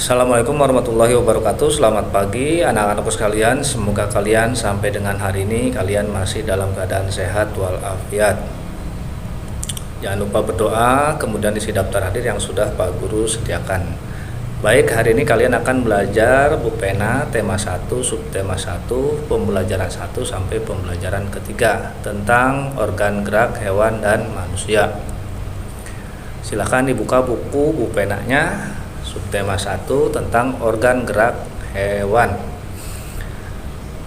Assalamualaikum warahmatullahi wabarakatuh. Selamat pagi anak-anakku sekalian. Semoga kalian sampai dengan hari ini kalian masih dalam keadaan sehat walafiat. Jangan lupa berdoa, kemudian isi daftar hadir yang sudah Pak Guru sediakan. Baik, hari ini kalian akan belajar buku pena tema 1, subtema 1, pembelajaran 1 sampai pembelajaran ketiga tentang organ gerak hewan dan manusia. Silahkan dibuka buku penanya. Subtema 1 tentang organ gerak hewan.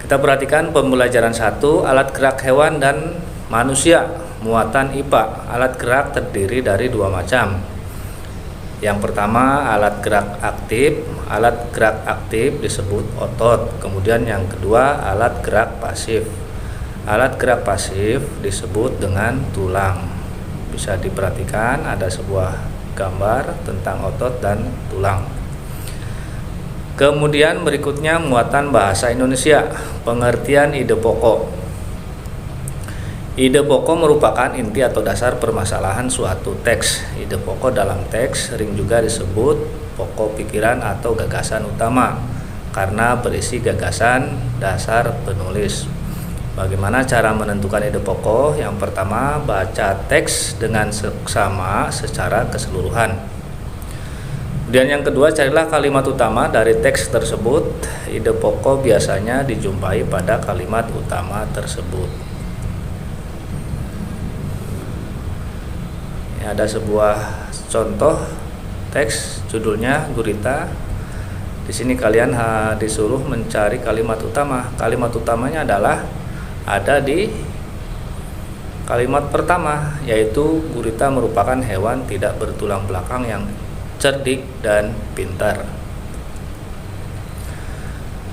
Kita perhatikan pembelajaran 1, alat gerak hewan dan manusia, muatan IPA. Alat gerak terdiri dari dua macam. Yang pertama, alat gerak aktif. Alat gerak aktif disebut otot. Kemudian yang kedua, alat gerak pasif. Alat gerak pasif disebut dengan tulang. Bisa diperhatikan ada sebuah gambar tentang otot dan tulang. Kemudian berikutnya muatan bahasa Indonesia, pengertian ide pokok. Ide pokok merupakan inti atau dasar permasalahan suatu teks. Ide pokok dalam teks sering juga disebut pokok pikiran atau gagasan utama karena berisi gagasan dasar penulis. Bagaimana cara menentukan ide pokok? Yang pertama, baca teks dengan seksama secara keseluruhan. Kemudian yang kedua, carilah kalimat utama dari teks tersebut. Ide pokok biasanya dijumpai pada kalimat utama tersebut. Ini ada sebuah contoh teks, judulnya Gurita. Di sini kalian disuruh mencari kalimat utama. Kalimat utamanya adalah ada di kalimat pertama, yaitu gurita merupakan hewan tidak bertulang belakang yang cerdik dan pintar.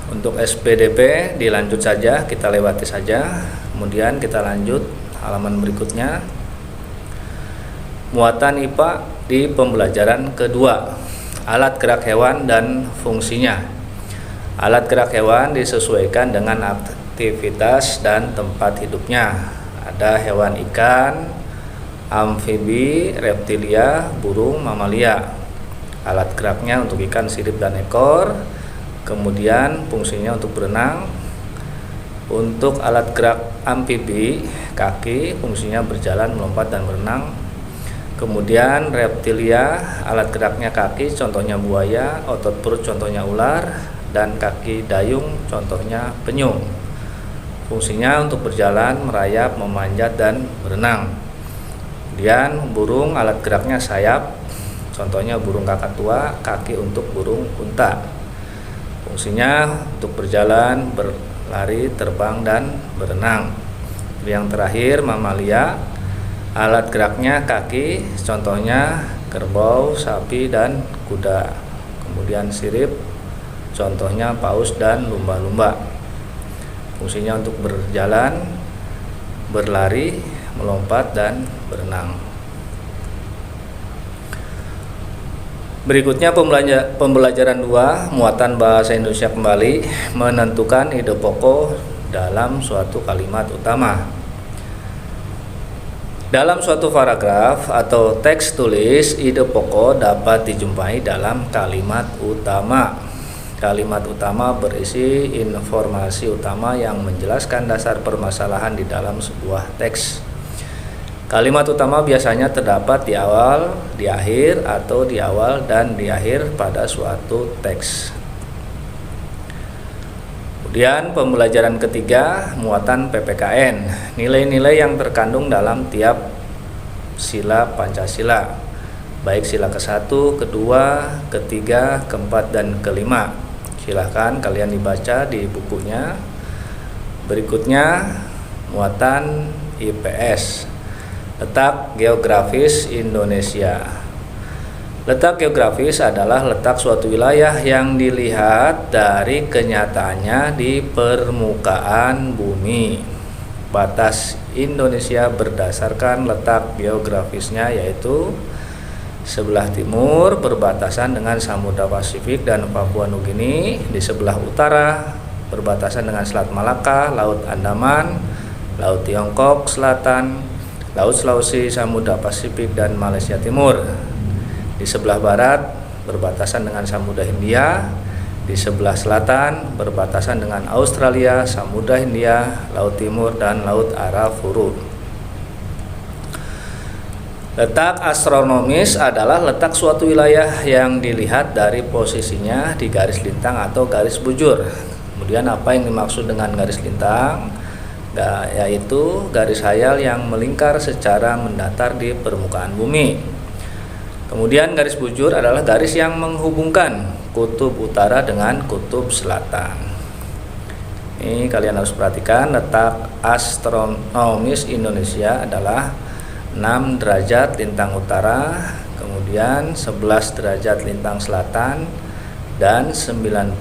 Untuk SPDP dilanjut saja, kita lewati saja. Kemudian kita lanjut halaman berikutnya. Muatan IPA di pembelajaran kedua, alat gerak hewan dan fungsinya. Alat gerak hewan disesuaikan dengan aktivitas dan tempat hidupnya. Ada hewan ikan, amfibi, reptilia, burung, mamalia. Alat geraknya untuk ikan sirip dan ekor. Kemudian fungsinya untuk berenang. Untuk alat gerak amfibi, kaki, fungsinya berjalan, melompat dan berenang. Kemudian reptilia, alat geraknya kaki, contohnya buaya, otot perut contohnya ular, dan kaki dayung contohnya penyu. Fungsinya untuk berjalan, merayap, memanjat, dan berenang. Kemudian burung, alat geraknya sayap, contohnya burung kakak tua, kaki untuk burung unta. Fungsinya untuk berjalan, berlari, terbang, dan berenang. Yang terakhir mamalia, alat geraknya kaki, contohnya kerbau, sapi, dan kuda. Kemudian sirip, contohnya paus dan lumba-lumba. Fungsinya untuk berjalan, berlari, melompat, dan berenang. Berikutnya pembelajaran 2, muatan bahasa Indonesia kembali, menentukan ide pokok dalam suatu kalimat utama. Dalam suatu paragraf atau teks tulis, ide pokok dapat dijumpai dalam kalimat utama. Kalimat utama berisi informasi utama yang menjelaskan dasar permasalahan di dalam sebuah teks. Kalimat utama biasanya terdapat di awal, di akhir, atau di awal dan di akhir pada suatu teks. Kemudian pembelajaran ketiga, muatan PPKN. Nilai-nilai yang terkandung dalam tiap sila Pancasila, baik sila ke-1, kedua, ketiga, keempat, dan kelima. Silahkan kalian dibaca di bukunya. Berikutnya muatan IPS, letak geografis Indonesia. Letak geografis adalah letak suatu wilayah yang dilihat dari kenyataannya di permukaan bumi. Batas Indonesia berdasarkan letak geografisnya, yaitu sebelah timur berbatasan dengan Samudra Pasifik dan Papua Nugini, di sebelah utara berbatasan dengan Selat Malaka, Laut Andaman, Laut Tiongkok Selatan, Laut Sulawesi, Samudra Pasifik, dan Malaysia Timur. Di sebelah barat berbatasan dengan Samudra Hindia. Di sebelah selatan berbatasan dengan Australia, Samudra Hindia, Laut Timur, dan Laut Arafuru. Letak astronomis adalah letak suatu wilayah yang dilihat dari posisinya di garis lintang atau garis bujur. Kemudian apa yang dimaksud dengan garis lintang? Yaitu garis hayal yang melingkar secara mendatar di permukaan bumi. Kemudian garis bujur adalah garis yang menghubungkan kutub utara dengan kutub selatan. Ini kalian harus perhatikan, letak astronomis Indonesia adalah 6 derajat lintang utara, kemudian 11 derajat lintang selatan, dan 95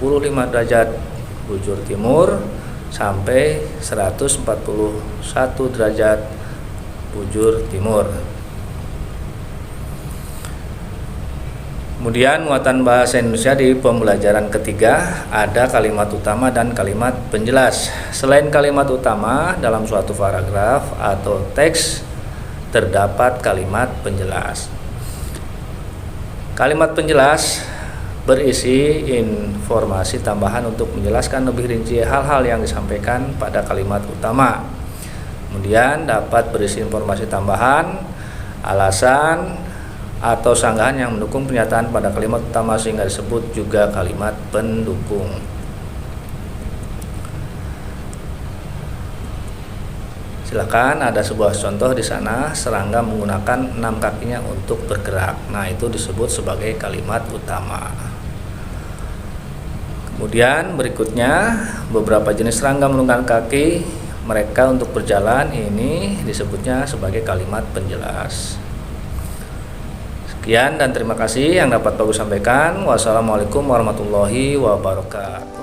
derajat bujur timur sampai 141 derajat bujur timur. Kemudian muatan bahasa Indonesia di pembelajaran ketiga ada kalimat utama dan kalimat penjelas. Selain kalimat utama dalam suatu paragraf atau teks terdapat kalimat penjelas. Kalimat penjelas berisi informasi tambahan untuk menjelaskan lebih rinci hal-hal yang disampaikan pada kalimat utama. Kemudian dapat berisi informasi tambahan, alasan, atau sanggahan yang mendukung pernyataan pada kalimat utama sehingga disebut juga kalimat pendukung. Silakan, ada sebuah contoh di sana, serangga menggunakan 6 kakinya untuk bergerak. Nah, itu disebut sebagai kalimat utama. Kemudian berikutnya beberapa jenis serangga menggunakan kaki mereka untuk berjalan, ini disebutnya sebagai kalimat penjelas. Sekian dan terima kasih yang dapat Bagus sampaikan. Wassalamualaikum warahmatullahi wabarakatuh.